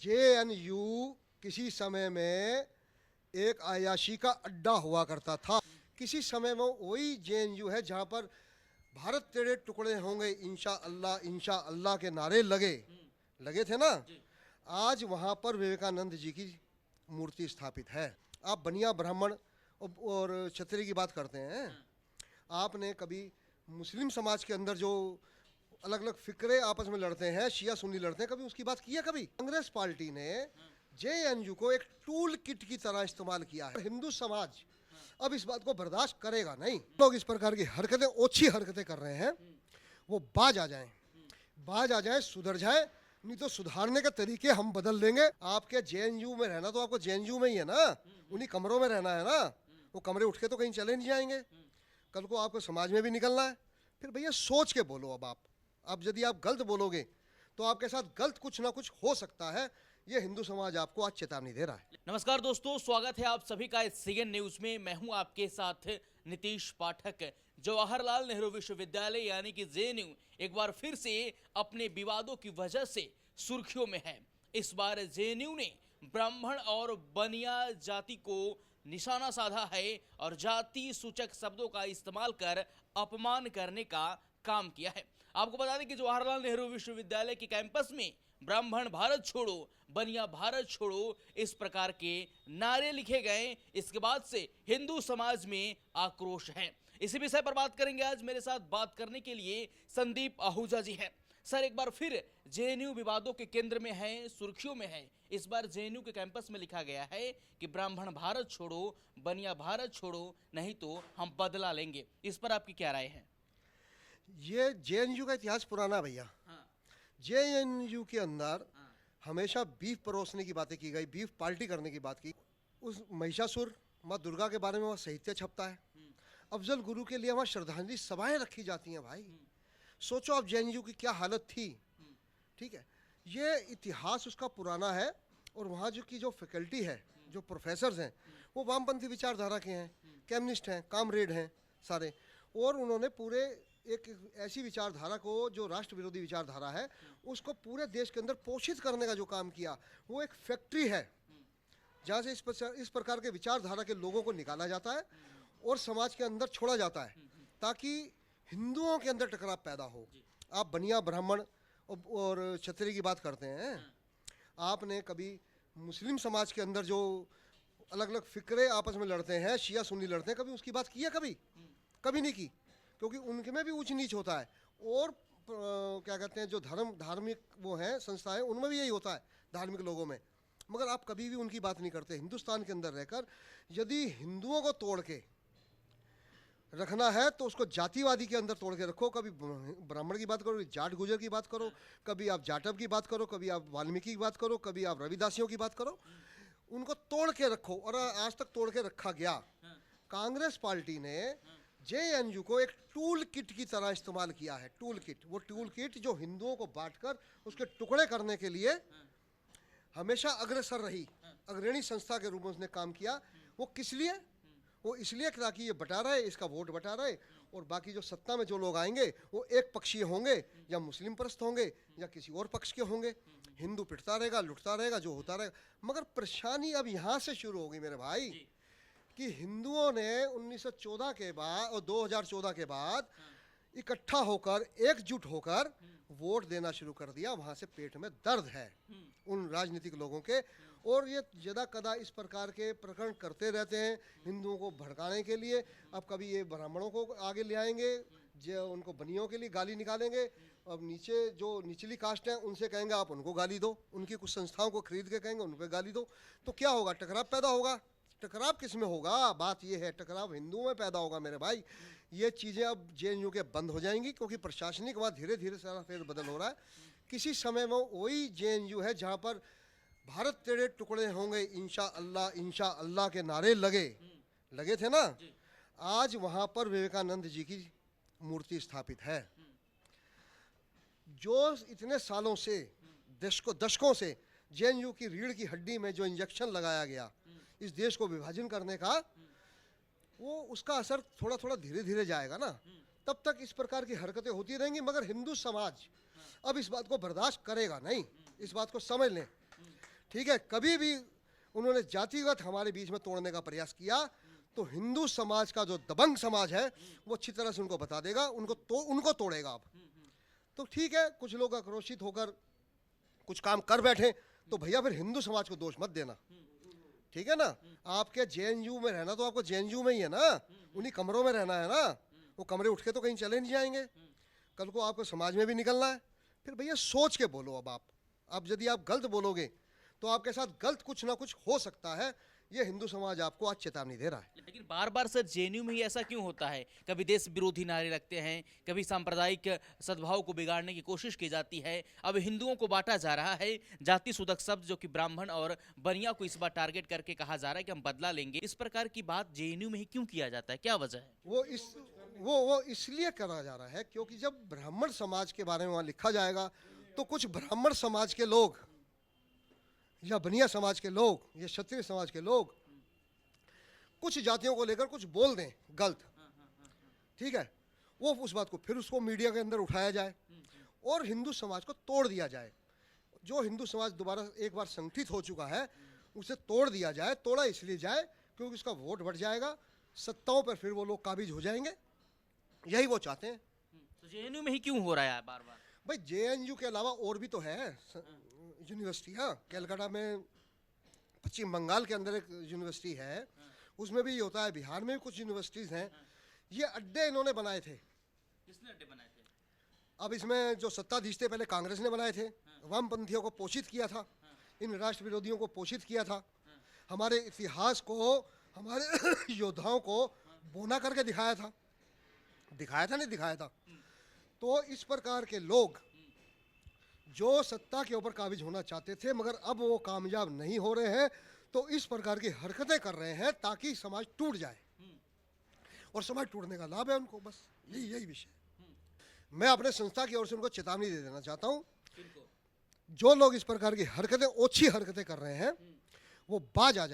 JNU किसी समय में एक अय्याशी का अड्डा हुआ करता था। किसी समय में वही जेएनयू है जहाँ पर भारत तेरे टुकड़े होंगे इंशा अल्लाह के नारे लगे थे ना। आज वहाँ पर विवेकानंद जी की मूर्ति स्थापित है। आप बनिया ब्राह्मण और क्षत्रिय की बात करते हैं। आपने कभी मुस्लिम समाज के अंदर जो अलग अलग फिक्रे आपस में लड़ते हैं, शिया सुन्नी लड़ते हैं, कभी उसकी बात की है? कभी कांग्रेस पार्टी ने जेएनयू को एक टूल किट की तरह इस्तेमाल किया है। हिंदू समाज अब इस बात को बर्दाश्त करेगा नहीं। लोग इस प्रकार की हरकतें, ओछी हरकतें कर रहे हैं, वो बाज आ जाएं, सुधर जाए, नहीं तो सुधारने के तरीके हम बदल देंगे। आपके जेएनयू में रहना तो आपको जेएनयू में ही है ना, उन्हीं कमरों में रहना है ना। वो कमरे उठ के तो कहीं चले नहीं जाएंगे। कल को आपको समाज में भी निकलना है। फिर भैया सोच के बोलो। अब यदि आप गलत बोलोगे तो आपके साथ गलत कुछ ना कुछ हो सकता है। ये हिंदू समाज आपको आज चेतावनी दे रहा है। नमस्कार दोस्तों, स्वागत है आप सभी का इस सीएन न्यूज में। मैं हूं आपके साथ नीतीश पाठक। जवाहरलाल नेहरू विश्वविद्यालय यानी कि जेएनयू एक बार फिर से अपने विवादों की वजह से सुर्खियों में है। इस बार जेएनयू ने ब्राह्मण और बनिया जाति को निशाना साधा है और जाति सूचक शब्दों का इस्तेमाल कर अपमान करने का काम किया है। आपको बता दें कि जवाहरलाल नेहरू विश्वविद्यालय के कैंपस में ब्राह्मण भारत छोड़ो, बनिया भारत छोड़ो, इस प्रकार के नारे लिखे गए। इसके बाद से हिंदू समाज में आक्रोश है। इसी विषय पर बात करेंगे। आज मेरे साथ बात करने के लिए संदीप आहूजा जी हैं। सर, एक बार फिर जेएनयू विवादों के केंद्र में है, सुर्खियों में है। इस बार जेएनयू के कैंपस में लिखा गया है कि ब्राह्मण भारत छोड़ो, बनिया भारत छोड़ो, नहीं तो हम बदला लेंगे। इस पर आपकी क्या राय है? ये जेएनयू का इतिहास पुराना भैया। जेएनयू के अंदर हमेशा बीफ परोसने की बातें की गई, बीफ पार्टी करने की बात की। उस महिषासुर माँ दुर्गा के बारे में वहाँ साहित्य छपता है। अफजल गुरु के लिए वहाँ श्रद्धांजलि सभाएं रखी जाती हैं। भाई सोचो आप जेएनयू की क्या हालत थी। ठीक है, ये इतिहास उसका पुराना है। और वहाँ जो फैकल्टी है, जो प्रोफेसर्स हैं, वो वामपंथी विचारधारा के हैं, कम्युनिस्ट हैं, कामरेड हैं सारे। और उन्होंने पूरे एक ऐसी विचारधारा को, जो राष्ट्र विरोधी विचारधारा है, उसको पूरे देश के अंदर पोषित करने का जो काम किया, वो एक फैक्ट्री है जहाँ से इस प्रकार के विचारधारा के लोगों को निकाला जाता है और समाज के अंदर छोड़ा जाता है ताकि हिंदुओं के अंदर टकराव पैदा हो। आप बनिया ब्राह्मण और क्षत्रिय की बात करते हैं। आपने कभी मुस्लिम समाज के अंदर जो अलग अलग फिक्रे आपस में लड़ते हैं, शिया सुन्नी लड़ते हैं, कभी उसकी बात की है? कभी नहीं की, क्योंकि उनके में भी ऊंच नीच होता है। और क्या कहते हैं, जो धार्मिक वो हैं संस्थाएं, उनमें भी यही होता है, धार्मिक लोगों में। मगर आप कभी भी उनकी बात नहीं करते। हिंदुस्तान के अंदर रहकर यदि हिंदुओं को तोड़ के रखना है तो उसको जातिवादी के अंदर तोड़ के रखो। कभी ब्राह्मण की बात करो, जाट गुजर की बात करो, कभी आप जाटव की बात करो, कभी आप वाल्मीकि की बात करो, कभी आप रविदासियों की बात करो। उनको तोड़ के रखो, और आज तक तोड़ के रखा गया। कांग्रेस पार्टी ने जेएनयू को एक टूल किट की तरह इस्तेमाल किया है। टूल किट जो हिंदुओं को बांटकर उसके टुकड़े करने के लिए हमेशा अग्रसर रही, अग्रणी संस्था के रूप में उसने काम किया। वो किस लिए? वो इसलिए ताकि ये बटा रहे, इसका वोट बटा रहे, और बाकी जो सत्ता में जो लोग आएंगे वो एक पक्षीय होंगे, या मुस्लिम परस्त होंगे, या किसी और पक्ष के होंगे। हिंदू पिटता रहेगा, लुटता रहेगा, जो होता रहेगा। मगर परेशानी अब यहाँ से शुरू होगी मेरे भाई, कि हिंदुओं ने 1914 के बाद और 2014 के बाद इकट्ठा होकर, एकजुट होकर वोट देना शुरू कर दिया। वहाँ से पेट में दर्द है उन राजनीतिक लोगों के। और ये यदा कदा इस प्रकार के प्रकरण करते रहते हैं हिंदुओं को भड़काने के लिए। अब कभी ये ब्राह्मणों को आगे ले आएंगे, जो उनको बनियों के लिए गाली निकालेंगे। अब नीचे जो निचली कास्ट है उनसे कहेंगे आप उनको गाली दो, उनकी कुछ संस्थाओं को खरीद के कहेंगे उन पर गाली दो। तो क्या होगा? टकराव पैदा होगा। टकराव किस में होगा? बात ये है, टकराव हिंदुओं में पैदा होगा मेरे भाई। ये चीज़ें अब जेएनयू के बंद हो जाएंगी, क्योंकि प्रशासनिक वहाँ धीरे धीरे सारा फेर बदल हो रहा है। किसी समय में वही जेएनयू है जहाँ पर भारत तेरे टुकड़े होंगे इंशा अल्लाह के नारे लगे थे ना। आज वहाँ पर विवेकानंद जी की मूर्ति स्थापित है। जो इतने सालों से, दशकों से जेएनयू की रीढ़ की हड्डी में जो इंजेक्शन लगाया गया इस देश को विभाजन करने का, वो उसका असर थोड़ा थोड़ा धीरे धीरे जाएगा ना। तब तक इस प्रकार की हरकतें होती रहेंगी। मगर हिंदू समाज अब इस बात को बर्दाश्त करेगा नहीं। इस बात को समझ लें। ठीक है, कभी भी उन्होंने जातिगत हमारे बीच में तोड़ने का प्रयास किया तो हिंदू समाज का जो दबंग समाज है वो अच्छी तरह से उनको बता देगा, उनको तोड़ेगा आप। तो ठीक है, कुछ लोग आक्रोशित होकर कुछ काम कर बैठे तो भैया फिर हिंदू समाज को दोष मत देना, ठीक है ना। आपके जेएनयू में रहना तो आपको जेएनयू में ही है ना, उन्हीं कमरों में रहना है ना, वो कमरे उठ के तो कहीं चले नहीं जाएंगे। कल को आपको समाज में भी निकलना है, फिर भैया सोच के बोलो। अब यदि आप गलत बोलोगे तो आपके साथ गलत कुछ ना कुछ हो सकता है, ये हिंदू समाज आपको आज चेतावनी दे रहा है। लेकिन बार बार सर जेएनयू में ही ऐसा क्यों होता है? कभी देश विरोधी नारे लगते हैं, कभी सांप्रदायिक सद्भाव को बिगाड़ने की कोशिश की जाती है। अब हिंदुओं को बांटा जा रहा है, जाति सूचक शब्द जो कि ब्राह्मण और बनिया को इस बार टारगेट करके कहा जा रहा है कि हम बदला लेंगे। इस प्रकार की बात जेएनयू में ही क्यों किया जाता है, क्या वजह है? वो इसलिए करा जा रहा है क्योंकि जब ब्राह्मण समाज के बारे में वहाँ लिखा जाएगा तो कुछ ब्राह्मण समाज के लोग या बनिया समाज के लोग या क्षत्रिय समाज के लोग कुछ जातियों को लेकर कुछ बोल दें गलत, ठीक है, वो उस बात को फिर उसको मीडिया के अंदर उठाया जाए और हिंदू समाज को तोड़ दिया जाए। जो हिंदू समाज दोबारा एक बार संगठित हो चुका है उसे तोड़ दिया जाए। तोड़ा इसलिए जाए क्योंकि उसका वोट बढ़ जाएगा, सत्ताओं पर फिर वो लोग काबिज हो जाएंगे, यही वो चाहते हैं। तो जेएनयू में ही क्यों हो रहा है बार बार? भाई जेएनयू के अलावा और भी तो है यूनिवर्सिटियाँ। कलकत्ता में, पश्चिम बंगाल के अंदर एक यूनिवर्सिटी है, उसमें भी ये होता है। बिहार में भी कुछ यूनिवर्सिटीज़ हैं। ये अड्डे इन्होंने बनाए थे। किसने अड्डे बनाए थे? अब इसमें जो सत्ताधीश थे पहले कांग्रेस ने बनाए थे, वामपंथियों को पोषित किया था, इन राष्ट्र विरोधियों को पोषित किया था, हमारे इतिहास को, हमारे योद्धाओं को बोना करके दिखाया था नहीं दिखाया था। तो इस प्रकार के लोग जो सत्ता के ऊपर काबिज होना चाहते थे मगर अब वो कामयाब नहीं हो रहे हैं, तो इस प्रकार की हरकतें कर रहे हैं ताकि समाज टूट जाए और समाज टूटने का लाभ है उनको, बस यही विषय। मैं अपने संस्था की ओर से उनको चेतावनी दे देना चाहता हूँ, जो लोग इस प्रकार की हरकतें, ओछी हरकतें कर रहे हैं, वो बाज आ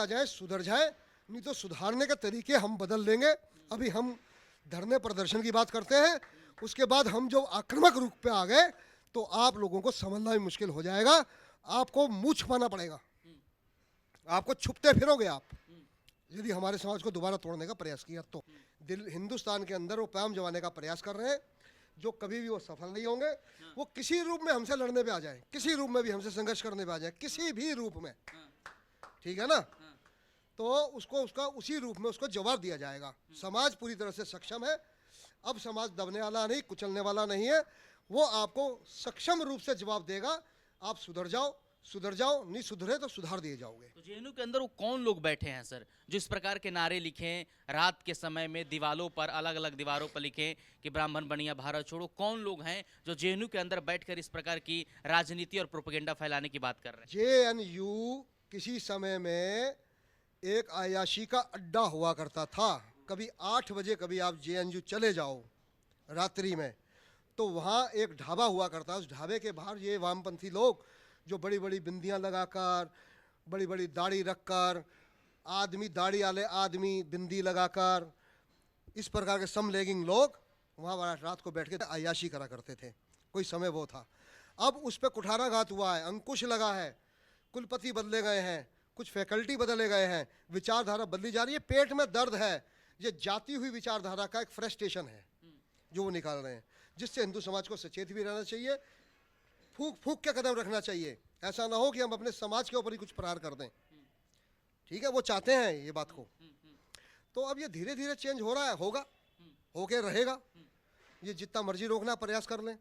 जाएं, सुधर जाए, नहीं तो सुधारने के तरीके हम बदल देंगे। अभी हम धरने प्रदर्शन की बात करते हैं, उसके बाद हम जो आक्रामक रूप पे आ गए तो आप लोगों को समझना भी मुश्किल हो जाएगा। आपको मुँह छुपाना पड़ेगा, आपको छुपते फिरोगे आप यदि हमारे समाज को दोबारा तोड़ने का प्रयास किया तो। हिंदुस्तान के अंदर वो पैम जमाने का प्रयास कर रहे हैं, जो कभी भी वो सफल नहीं होंगे। वो किसी रूप में हमसे लड़ने पे आ जाए, किसी रूप में भी हमसे संघर्ष करने पे आ जाए, किसी भी रूप में, ठीक है ना, तो उसको उसका उसी रूप में उसको जवाब दिया जाएगा। समाज पूरी तरह से सक्षम है। अब समाज दबने वाला नहीं, कुचलने वाला नहीं है, वो आपको सक्षम रूप से जवाब देगा। आप सुधर जाओ, नहीं सुधरे तो सुधार दिए जाओगे। तो जेएनयू के अंदर वो कौन लोग बैठे हैं सर जो इस प्रकार के नारे लिखें, रात के समय में दीवारों पर, अलग अलग दीवारों पर लिखें कि ब्राह्मण बनिया भारत छोड़ो? कौन लोग हैं जो जेएनयू के अंदर बैठकर इस प्रकार की राजनीति और प्रोपेगेंडा फैलाने की बात कर रहे हैं? जेएनयू किसी समय में एक अय्याशी का अड्डा हुआ करता था। कभी 8 बजे कभी आप जेएनयू चले जाओ रात्रि में, तो वहाँ एक ढाबा हुआ करता है। उस ढाबे के बाहर ये वामपंथी लोग जो बड़ी बड़ी बिंदियाँ लगाकर, बड़ी बड़ी दाढ़ी रखकर, दाढ़ी वाले आदमी बिंदी लगाकर, इस प्रकार के समलेगिंग लोग वहाँ रात को बैठ के अय्याशी करा करते थे। कोई समय वो था। अब उस पर कुठाराघात हुआ है, अंकुश लगा है, कुलपति बदले गए हैं, कुछ फैकल्टी बदले गए हैं, विचारधारा बदली जा रही है, पेट में दर्द है। ये जाती हुई विचारधारा का एक फ्रस्ट्रेशन है जो वो निकाल रहे हैं, जिससे हिंदू समाज को सचेत भी रहना चाहिए, फूक के कदम रखना चाहिए। ऐसा ना हो कि हम अपने समाज के ऊपर ही कुछ प्रहार कर दें, ठीक है, वो चाहते हैं ये बात को। तो अब ये धीरे धीरे चेंज हो रहा है, होगा, होके रहेगा। ये जितना मर्जी रोकना प्रयास कर लें,